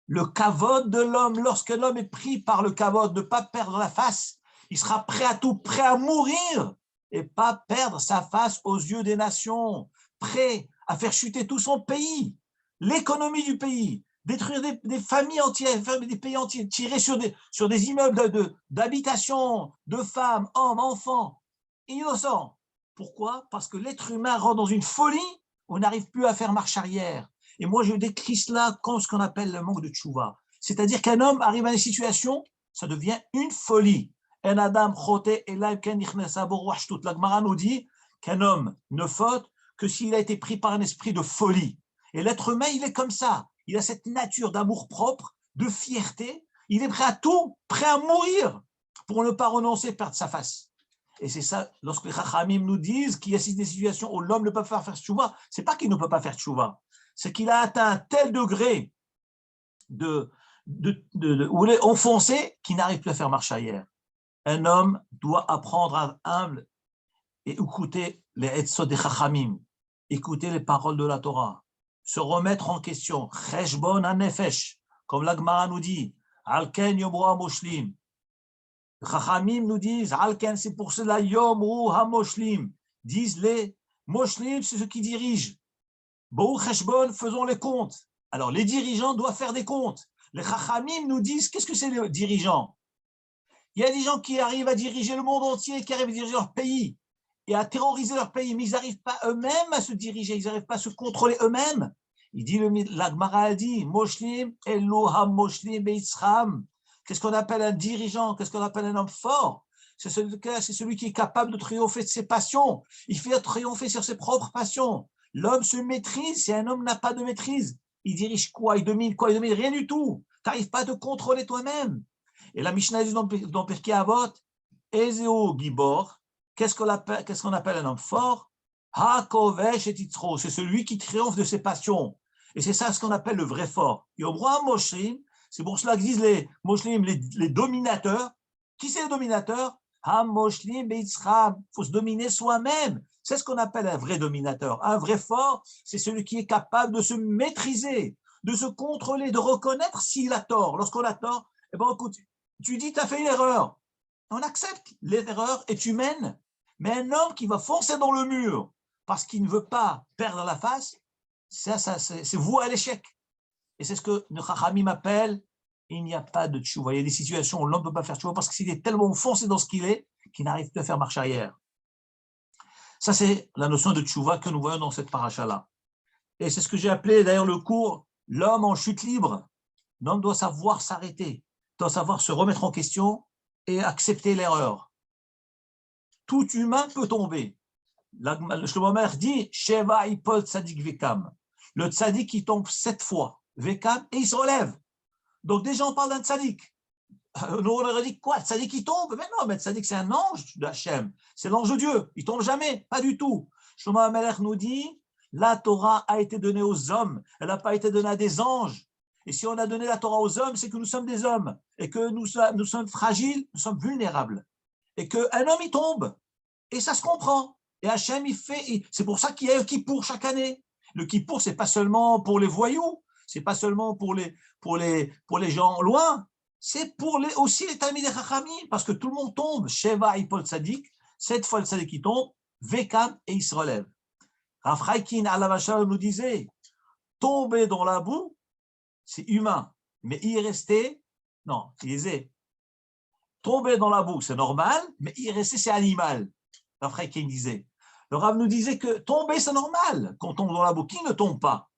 le kavod de l'homme. Lorsque l'homme est pris par le kavod de ne pas perdre la face, il sera prêt à tout, prêt à mourir et pas perdre sa face aux yeux des nations, prêt à faire chuter tout son pays, l'économie du pays, détruire des familles entières, des pays entiers, tirer sur des immeubles d'habitation, de femmes, hommes, enfants, innocents. Pourquoi? Parce que l'être humain rentre dans une folie, on n'arrive plus à faire marche arrière. Et moi, je décris cela comme ce qu'on appelle le manque de tchouva. C'est-à-dire qu'un homme arrive à une situation, ça devient une folie. Un Adam choté et la Gemara nous dit qu'un homme ne faute que s'il a été pris par un esprit de folie. Et l'être humain, il est comme ça. Il a cette nature d'amour propre, de fierté. Il est prêt à tout, prêt à mourir pour ne pas renoncer, perdre sa face. Et c'est ça, lorsque les Chachamim nous disent qu'il y a des situations où l'homme ne peut pas faire tchouva, c'est pas qu'il ne peut pas faire tchouva, c'est qu'il a atteint un tel degré où il est enfoncé qu'il n'arrive plus à faire marche arrière. Un homme doit apprendre à être humble et écouter les etzot des Chachamim, écouter les paroles de la Torah, se remettre en question. Cheshbon hanefesh, comme la Gemara nous dit, Alken yomru hamoshlim. Les Chachamim nous disent, Alken, c'est pour cela yomru hamoshlim. Disent les moshlim, c'est ceux qui dirigent. Bou cheshbon, faisons les comptes. Alors les dirigeants doivent faire des comptes. Les Chachamim nous disent, qu'est-ce que c'est les dirigeants? Il y a des gens qui arrivent à diriger le monde entier, qui arrivent à diriger leur pays et à terroriser leur pays, mais ils n'arrivent pas eux-mêmes à se diriger, ils n'arrivent pas à se contrôler eux-mêmes. Il dit, la Gemara a dit, Moshlim, Eloham Moshlim Beitzram. Qu'est-ce qu'on appelle un dirigeant? Qu'est-ce qu'on appelle un homme fort? C'est celui qui est capable de triompher de ses passions. Il fait triompher sur ses propres passions. L'homme se maîtrise si un homme n'a pas de maîtrise. Il dirige quoi? Il domine quoi? Il domine rien du tout. Tu n'arrives pas à te contrôler toi-même. Et la Mishnah dit dans Pirkei Avot, Ezeo Gibor, qu'est-ce qu'on appelle un homme fort? Ha-kovesh et titzro, c'est celui qui triomphe de ses passions. Et c'est ça ce qu'on appelle le vrai fort. Yomra Moshlim, c'est pour cela que disent les Moshlim, les dominateurs. Qui c'est les dominateurs? Ha-Moshlim Beitzram, il faut se dominer soi-même. C'est ce qu'on appelle un vrai dominateur. Un vrai fort, c'est celui qui est capable de se maîtriser, de se contrôler, de reconnaître s'il a tort. Lorsqu'on a tort, eh ben, écoute, tu dis, tu as fait une erreur. On accepte, l'erreur est humaine. Mais un homme qui va foncer dans le mur parce qu'il ne veut pas perdre la face, ça c'est voué à l'échec. Et c'est ce que le Chachamim appelle il n'y a pas de tchouva. Il y a des situations où l'homme ne peut pas faire tchouva parce qu'il est tellement foncé dans ce qu'il est qu'il n'arrive plus à faire marche arrière. Ça, c'est la notion de tchouva que nous voyons dans cette paracha-là. Et c'est ce que j'ai appelé d'ailleurs le cours « L'homme en chute libre ». L'homme doit savoir s'arrêter, doit savoir se remettre en question et accepter l'erreur. Tout humain peut tomber. Le Shlomo Amelech dit « Sheva ipol tzadik vekam ». Le tzadik qui tombe 7 fois, vekam, et il se relève. Donc déjà on parle d'un tzadik. Nous on aurait dit quoi? Le tzadik qui tombe? Mais non, mais le tzadik c'est un ange d'Hachem. C'est l'ange de Dieu. Il tombe jamais, pas du tout. Shlomo Amelech nous dit la Torah a été donnée aux hommes. Elle n'a pas été donnée à des anges. Et si on a donné la Torah aux hommes, c'est que nous sommes des hommes et que nous sommes fragiles, nous sommes vulnérables. Et qu'un homme, il tombe. Et ça se comprend. Et Hachem, c'est pour ça qu'il y a le Kippour chaque année. Le Kippour, ce n'est pas seulement pour les voyous, ce n'est pas seulement pour les gens loin, c'est pour aussi les Talmidei Chachamim, parce que tout le monde tombe. Sheva Ipol Tzadik, 7 fois le Tzadik qui tombe, Vekam, et il se relève. Rav Chaikin Alavachal nous disait, tomber dans la boue, c'est humain, mais y rester, non, il disait, tomber dans la boue, c'est normal, mais y rester, c'est animal. Rav Chaikin disait. Le Rav nous disait que tomber, c'est normal quand on tombe dans la boue. Qui ne tombe pas?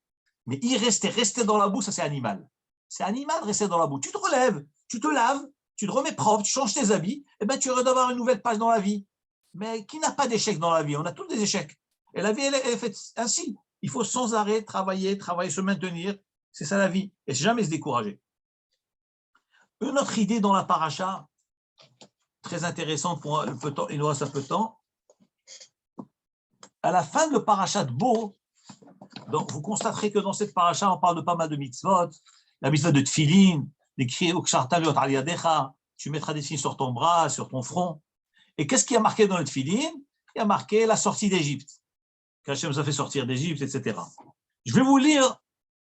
Mais y rester dans la boue, ça c'est animal. C'est animal de rester dans la boue. Tu te relèves, tu te laves, tu te remets propre, tu changes tes habits, et bien tu aurais d'avoir une nouvelle page dans la vie. Mais qui n'a pas d'échecs dans la vie? On a tous des échecs. Et la vie, elle est faite ainsi. Il faut sans arrêt travailler, se maintenir. C'est ça la vie. Et jamais se décourager. Une autre idée dans la paracha, très intéressante pour un peu de temps, il nous reste un peu de temps. À la fin de le paracha de Bo, donc vous constaterez que dans cette paracha, on parle de pas mal de mitzvot, la mitzvah de Tfilin, l'écrit tu mettras des signes sur ton bras, sur ton front. Et qu'est-ce qui a marqué dans le Tfilin? Il a marqué la sortie d'Égypte. Qu'Hachem nous a fait sortir d'Égypte, etc. Je vais vous lire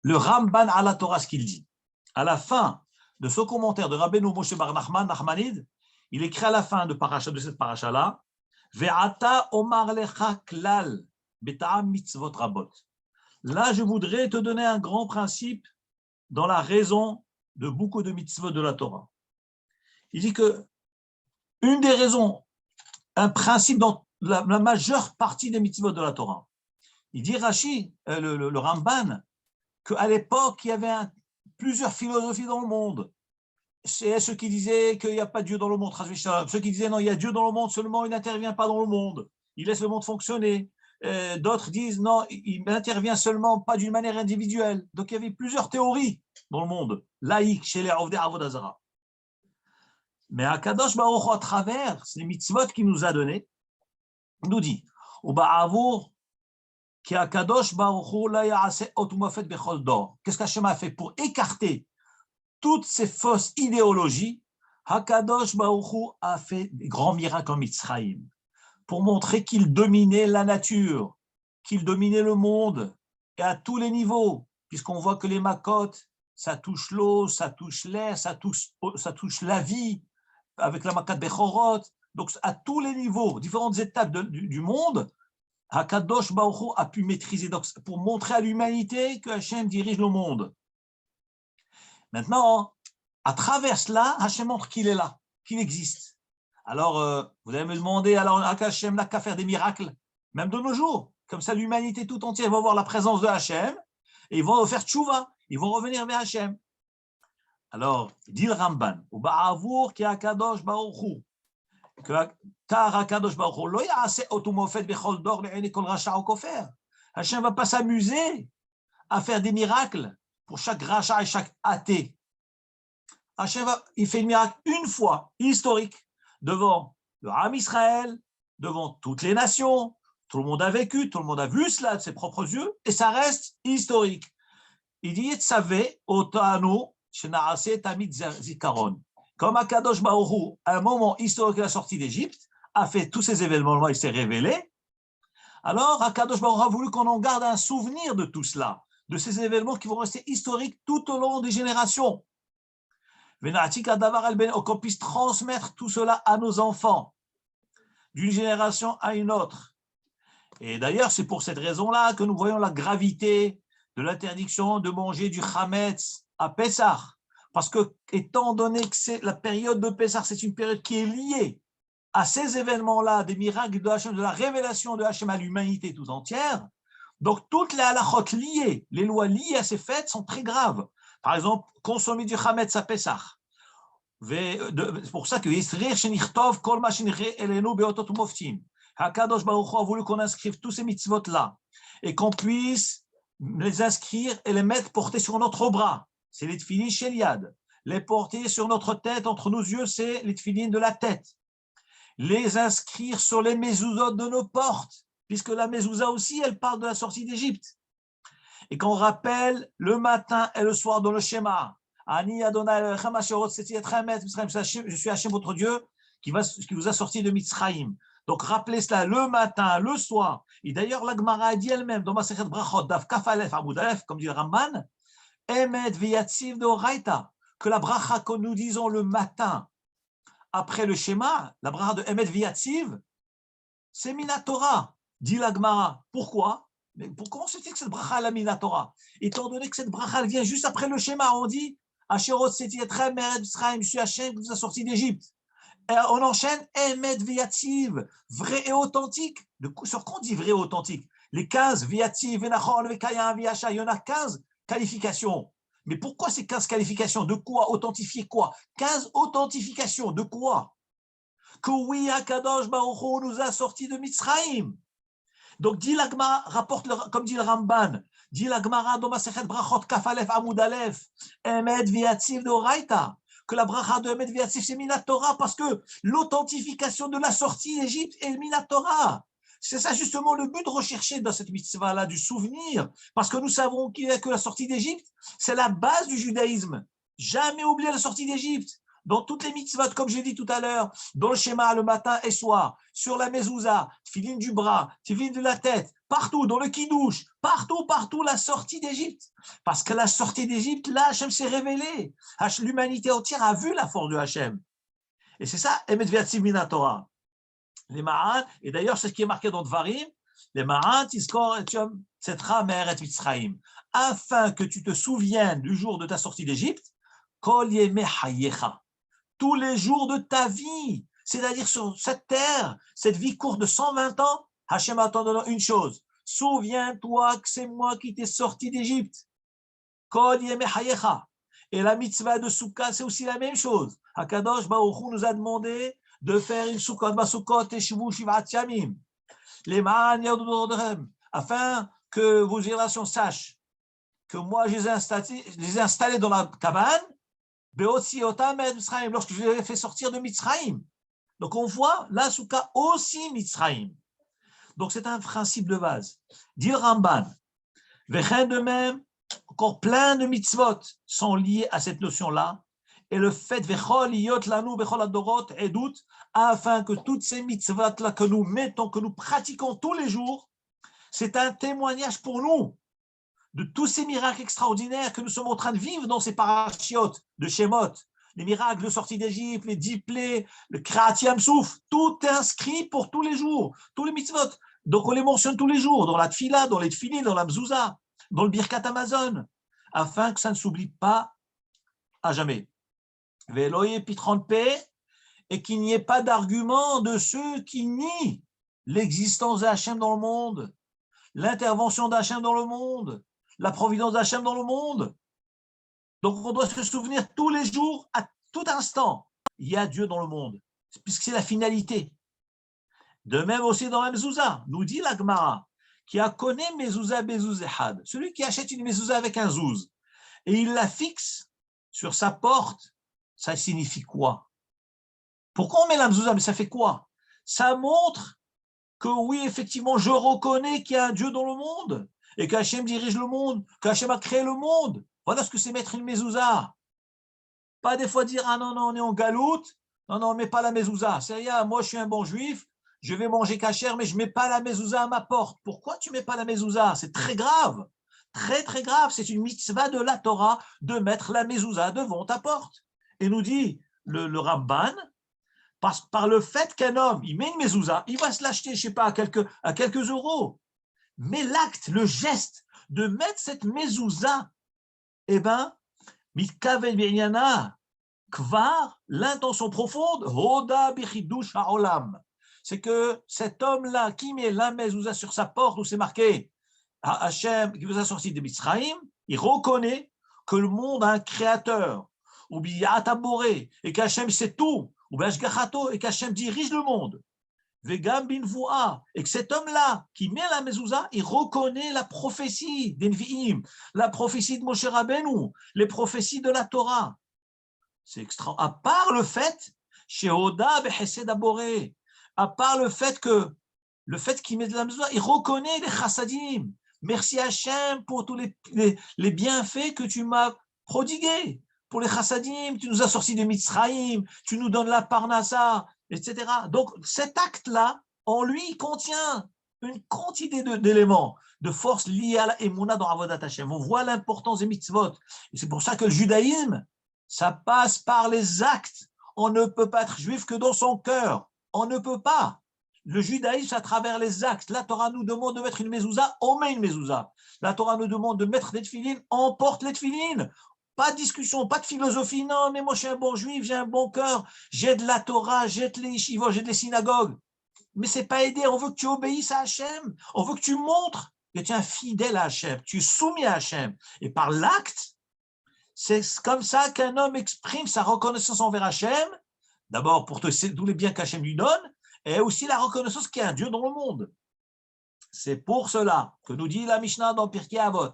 le Ramban à la Torah, ce qu'il dit. À la fin de ce commentaire de Rabbeinu Moshe bar Nachmanide, il écrit à la fin de cette paracha-là, Ve'ata omar lecha klal beta'am mitzvot rabot. Là, je voudrais te donner un grand principe dans la raison de beaucoup de mitzvot de la Torah. Il dit que une des raisons, un principe dans la majeure partie des mitzvot de la Torah. Il dit Rashi, le Ramban, qu'à l'époque, il y avait plusieurs philosophies dans le monde. C'est ceux qui disaient qu'il n'y a pas de Dieu dans le monde, ceux qui disaient non, il y a Dieu dans le monde, seulement il n'intervient pas dans le monde, il laisse le monde fonctionner. D'autres disent non, il n'intervient seulement pas d'une manière individuelle. Donc il y avait plusieurs théories dans le monde, laïque, chez les Ovdei Avodah Zara. Mais Akadosh Baruch Hu, à travers ces mitzvot qu'il nous a donnés, nous dit qu'est-ce qu'Hachem a fait pour écarter toutes ces fausses idéologies? Hakadosh Baruch Hu a fait des grands miracles en Mitzrayim pour montrer qu'il dominait la nature, qu'il dominait le monde et à tous les niveaux, puisqu'on voit que les makot, ça touche l'eau, ça touche l'air, ça touche la vie, avec la makat Bechorot. Donc à tous les niveaux, différentes étapes du monde, Hakadosh Baruch Hu a pu maîtriser, donc, pour montrer à l'humanité que Hachem dirige le monde. Maintenant, à travers cela, Hachem montre qu'il est là, qu'il existe. Alors, vous allez me demander, alors Hachem n'a qu'à faire des miracles, même de nos jours. Comme ça, l'humanité tout entière va voir la présence de Hachem et ils vont faire tchouva, ils vont revenir vers Hachem. Alors, dit le Ramban, Uba'avour ki Hakadosh Baruch Hu, car Hakadosh Baruch Hu lo ya'aseh otumofet bechol dor le'enei kol rasha ou kofer. Hachem ne va pas s'amuser à faire des miracles pour chaque rachat et chaque athée. Hachem il fait le miracle une fois, historique, devant le Ham Israël, devant toutes les nations. Tout le monde a vécu, tout le monde a vu cela de ses propres yeux, et ça reste historique. Il dit, Tzavé, Otanu, Shenaase Tamid Zikaron. Comme Akadosh Baruch Hu, à un moment historique de la sortie d'Égypte, a fait tous ces événements-là, il s'est révélé. Alors, Akadosh Baruch Hu a voulu qu'on en garde un souvenir de tout cela, de ces événements qui vont rester historiques tout au long des générations. Qu'on puisse transmettre tout cela à nos enfants, d'une génération à une autre. Et d'ailleurs, c'est pour cette raison-là que nous voyons la gravité de l'interdiction de manger du chametz à Pessah. Parce que, étant donné que c'est la période de Pessah, c'est une période qui est liée à ces événements-là, des miracles de Hachem, de la révélation de Hachem à l'humanité tout entière, donc toutes les halachot liées, les lois liées à ces fêtes sont très graves. Par exemple, consommer du chametz à Pessah. C'est pour ça que Hakadosh Baruch Hu a voulu qu'on inscrive tous ces mitzvot-là et qu'on puisse les inscrire et les mettre portés sur notre bras. C'est les tefillin shel yad. Les porter sur notre tête, entre nos yeux, c'est les tefillin de la tête. Les inscrire sur les mezuzot de nos portes, puisque la mezouza aussi, elle parle de la sortie d'Égypte. Et qu'on rappelle le matin et le soir dans le schéma. Ani Adonai, je suis Hachem, votre Dieu, qui vous a sorti de Mitzrayim. Donc rappelez cela le matin, le soir. Et d'ailleurs, la Gemara a dit elle-même dans Masechet Brachot, Daf Kaf Alef Amud Alef, comme dit le Ramban, Emet v'yatziv d'Oraita, que la bracha que nous disons le matin après le schéma, la bracha de Emet v'yatziv, c'est Minatora, dit la Gemara. Pourquoi? Mais pourquoi on se dit que cette bracha est la Minatora? Étant donné que cette bracha elle vient juste après le schéma, on dit Asherot Seti Etrem Mered Mitzrayim, je suis Hachem qui vous a sorti d'Égypte. Et on enchaîne Emet v'yatziv, vrai et authentique. Sur quoi on dit vrai et authentique? Les 15 v'yatziv, v'nachol, v'kayam, v'yasha, il y en a 15 qualifications. Mais pourquoi ces 15 qualifications? De quoi? Authentifier quoi? 15 authentifications. De quoi? Que oui, Akadosh Baruch Hu nous a sortis de Mitzrayim. Donc, dit la Gemara, rapporte, comme dit le Ramban, dit la Gemara dans Masechet Brachot Kaf Alef Amud Alef, Emet v'yatziv d'Oraita, que la bracha de Emet v'yatziv c'est Minatora, parce que l'authentification de la sortie d'Égypte est Minatora. C'est ça justement le but recherché dans cette mitzvah-là, du souvenir, parce que nous savons que la sortie d'Égypte, c'est la base du judaïsme. Jamais oublier la sortie d'Égypte. Dans toutes les mitzvot, comme j'ai dit tout à l'heure, dans le schéma, le matin et soir, sur la mezouza, tefillin du bras, tefillin de la tête, partout, dans le kidouche, partout, la sortie d'Égypte. Parce que la sortie d'Égypte, là, Hachem s'est révélé. L'humanité entière a vu la force de Hachem. Et c'est ça, Emet v'yatziv min Torah. Les Ma'an, et d'ailleurs, c'est ce qui est marqué dans Dvarim, les Ma'an, Tizkor et Yom Tzetra Me'eret Mitzrayim, afin que tu te souviennes du jour de ta sortie d'Égypte, Kol Yemei Hayecha, tous les jours de ta vie, c'est-à-dire sur cette terre, cette vie courte de 120 ans, Hachem attend une chose, souviens-toi que c'est moi qui t'ai sorti d'Égypte. Kol Yemei Hayecha. Et la mitzvah de Soukha, c'est aussi la même chose. Hakadosh Baruch Hu nous a demandé de faire une soukot basukot et shivu shivat yamim. Les ma'an yadudodrem, afin que vos générations sachent que moi je les ai installés dans la cabane, beotsi otam et Mitzrayim, lorsque je les ai fait sortir de Mitzrayim. Donc on voit la soukha aussi Mitzrayim. Donc c'est un principe de base. Dit le Ramban, vechen de même, encore plein de mitzvot sont liés à cette notion-là. Et le fait afin que toutes ces mitzvot-là que nous mettons, que nous pratiquons tous les jours, c'est un témoignage pour nous de tous ces miracles extraordinaires que nous sommes en train de vivre dans ces parachiotes de Shemot, les miracles de sortie d'Égypte, les 10 plaies, le Kriyat Yam Souf, tout est inscrit pour tous les jours, tous les mitzvot. Donc on les mentionne tous les jours, dans la tfila, dans les tfilin, dans la mzouza, dans le Birkat Amazon, afin que ça ne s'oublie pas à jamais. Veloye pitron de paix, et qu'il n'y ait pas d'argument de ceux qui nient l'existence d'Hachem dans le monde, l'intervention d'Hachem dans le monde, la providence d'Hachem dans le monde. Donc on doit se souvenir tous les jours, à tout instant, il y a Dieu dans le monde, puisque c'est la finalité. De même aussi dans la mezouza, nous dit la Gemara, qui a connu mezouza bezouz ehad, celui qui achète une mezouza avec un zouz, et il la fixe sur sa porte, ça signifie quoi? Pourquoi on met la mezouza? Mais ça fait quoi? Ça montre que oui, effectivement, je reconnais qu'il y a un Dieu dans le monde, et qu'Hachem dirige le monde, qu'Hachem a créé le monde. Voilà ce que c'est mettre une mezouza. Pas des fois dire, ah non, on est en galoute, non, mais pas la mezouza. C'est rien, moi je suis un bon juif, je vais manger kasher, mais je ne mets pas la mezouza à ma porte. Pourquoi tu ne mets pas la mezouza? C'est très grave. Très, très grave. C'est une mitzvah de la Torah de mettre la mezouza devant ta porte. Et nous dit le Ramban, par le fait qu'un homme, il met une mezouza, il va se l'acheter, je ne sais pas, à quelques euros. Mais l'acte, le geste de mettre cette mezouza, eh ben, Mitkaven Be'nyana, Kvar, l'intention profonde, Hoda Bichidush Ha'olam. C'est que cet homme-là qui met la mezouza sur sa porte où c'est marqué Hachem qui vous a sorti de Mitzrayim, il reconnaît que le monde a un créateur, ou bien Ataboré, et qu'Hachem c'est tout, ou bien Ashgachato, et qu'Hachem dirige le monde. Vegam bin Voua, et que cet homme-là qui met la mezouza, il reconnaît la prophétie d'Envi'im, la prophétie de Moshe Rabbeinu, les prophéties de la Torah. C'est extra. À part le fait, chez Oda Bechesed Aboré, à part le fait qu'il met de la mezouza, il reconnaît les chassadim. Merci Hachem pour tous les bienfaits que tu m'as prodigués. Pour les chassadim, tu nous as sortis de Mitzrayim, tu nous donnes la parnassa, etc. Donc cet acte-là, en lui, il contient une quantité d'éléments, de forces liées à la émouna dans Avodat Hachem. On voit l'importance des mitzvot. Et c'est pour ça que le judaïsme, ça passe par les actes. On ne peut pas être juif que dans son cœur. On ne peut pas. Le judaïsme, à travers les actes. La Torah nous demande de mettre une mezouza, on met une mezouza. La Torah nous demande de mettre les tefilines, on porte les tefilines. Pas de discussion, pas de philosophie. Non, mais moi, je suis un bon juif, j'ai un bon cœur. J'ai de la Torah, j'ai de les yeshivot, j'ai de les synagogues. Mais ce n'est pas aider. On veut que tu obéisses à Hachem. On veut que tu montres que tu es un fidèle à Hachem. Tu es soumis à Hachem. Et par l'acte, c'est comme ça qu'un homme exprime sa reconnaissance envers Hachem. D'abord, pour tous les biens qu'Hachem lui donne. Et aussi la reconnaissance qu'il y a un Dieu dans le monde. C'est pour cela que nous dit la Mishnah dans Pirkei Avot,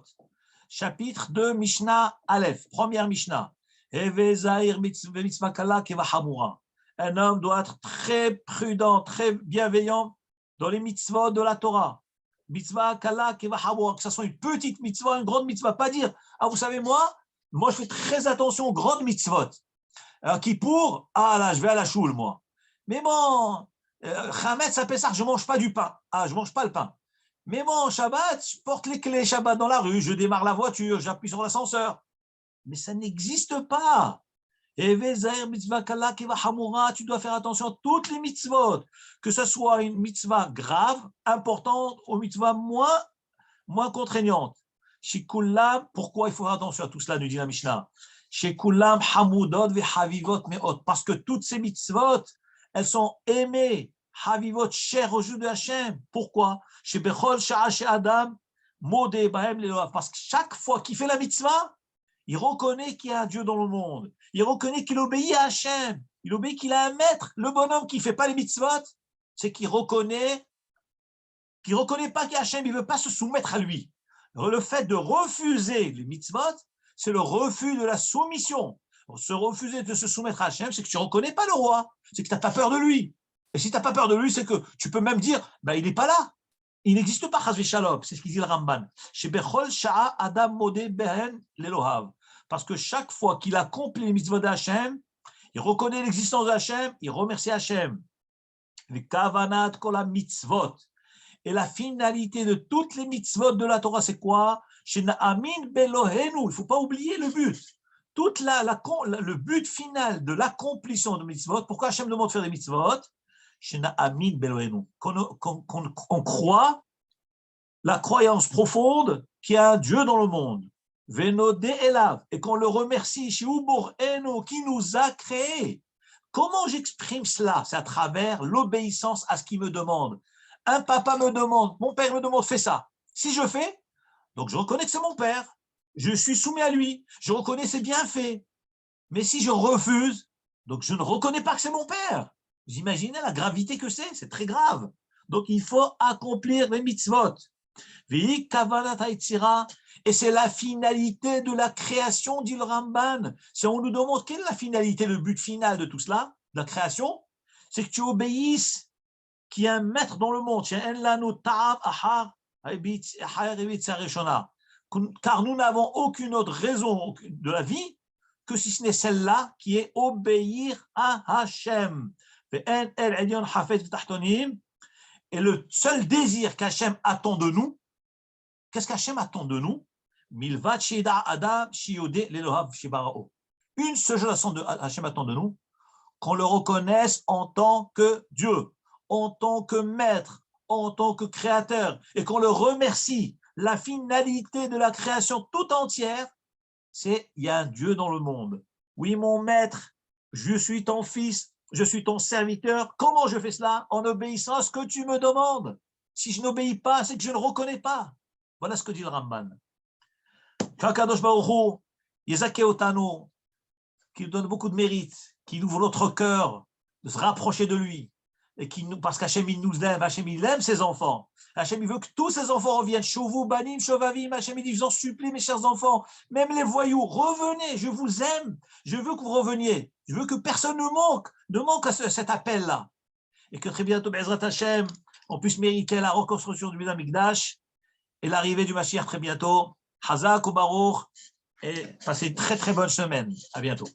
chapitre 2, Mishnah Aleph, première Mishnah. Un homme doit être très prudent, très bienveillant dans les mitzvot de la Torah. Mitzvah kala keva hamura, que ce soit une petite mitzvah, une grande mitzvah. Pas dire, ah vous savez moi je fais très attention aux grandes mitzvot. Kippour, là je vais à la choule moi. Mais bon, Chametz à Pessah, je ne mange pas du pain. Je ne mange pas le pain. Mais bon, Shabbat, je porte les clés Shabbat dans la rue, je démarre la voiture, j'appuie sur l'ascenseur. Mais ça n'existe pas. Tu dois faire attention à toutes les mitzvot, que ce soit une mitzvah grave, importante, ou une mitzvah moins contraignante. Pourquoi il faut faire attention à tout cela, nous dit la Mishnah. Parce que toutes ces mitzvot, elles sont aimées, havivot, chères aux yeux de Hachem. Pourquoi? Parce que chaque fois qu'il fait la mitzvah, il reconnaît qu'il y a un Dieu dans le monde. Il reconnaît qu'il obéit à Hachem. Il obéit qu'il a un maître. Le bonhomme qui ne fait pas les mitzvot, c'est qu'il reconnaît pas qu'Hachem, il ne veut pas se soumettre à lui. Le fait de refuser les mitzvot, c'est le refus de la soumission. Se refuser de se soumettre à Hachem, c'est que tu ne reconnais pas le roi. C'est que tu n'as pas peur de lui. Et si tu n'as pas peur de lui, c'est que tu peux même dire, il n'est pas là. Il n'existe pas, chas v'shalom. C'est ce qu'il dit le Ramban. Parce que chaque fois qu'il accomplit les mitzvot d'Hachem, il reconnaît l'existence d'Hachem, il remercie Hachem. Et la finalité de toutes les mitzvot de la Torah, c'est quoi? Il ne faut pas oublier le but. Le but final de l'accomplissement de mitzvot, pourquoi Hachem demande de faire des mitzvot? Qu'on croit la croyance profonde qu'il y a un Dieu dans le monde. Et qu'on le remercie, qui nous a créés. Comment j'exprime cela? C'est à travers l'obéissance à ce qu'il me demande. Un papa me demande, mon père me demande, fais ça. Si je fais, donc je reconnais que c'est mon père. Je suis soumis à lui. Je reconnais ses bienfaits. Mais si je refuse, donc je ne reconnais pas que c'est mon père. Vous imaginez la gravité que c'est très grave. Donc il faut accomplir les mitzvot. Et c'est la finalité de la création, dit le Ramban. Si on nous demande quelle est la finalité, le but final de tout cela, de la création, c'est que tu obéisses qu'il y a un maître dans le monde. Car nous n'avons aucune autre raison de la vie que si ce n'est celle-là qui est obéir à Hachem. Et le seul désir qu'Hachem attend de nous, qu'est-ce qu'Hachem attend de nous? Une seule chose Hachem attend de nous, qu'on le reconnaisse en tant que Dieu, en tant que maître, en tant que créateur, et qu'on le remercie. La finalité de la création tout entière, c'est il y a un Dieu dans le monde. Oui, mon maître, je suis ton fils, je suis ton serviteur. Comment je fais cela? En obéissant à ce que tu me demandes. Si je n'obéis pas, c'est que je ne reconnais pas. Voilà ce que dit le Ramban. Qu'Akadosh Baruch Hu, Yezake Otanu, qui nous donne beaucoup de mérite, qui ouvre notre cœur de se rapprocher de lui, et qui nous, parce qu'Hachem il nous aime, Hachem il aime ses enfants. Hachem il veut que tous ses enfants reviennent. Chouvu, Banim, Shovavim, Hachem il dit, je vous en supplie, mes chers enfants, même les voyous, revenez, je vous aime, je veux que vous reveniez, je veux que personne ne manque à cet appel-là. Et que très bientôt, Bezrat Hachem, on puisse mériter la reconstruction du Beth Amikdash et l'arrivée du Mashiach très bientôt. Hazak ou Baruch, et passez une très très bonne semaine. À bientôt.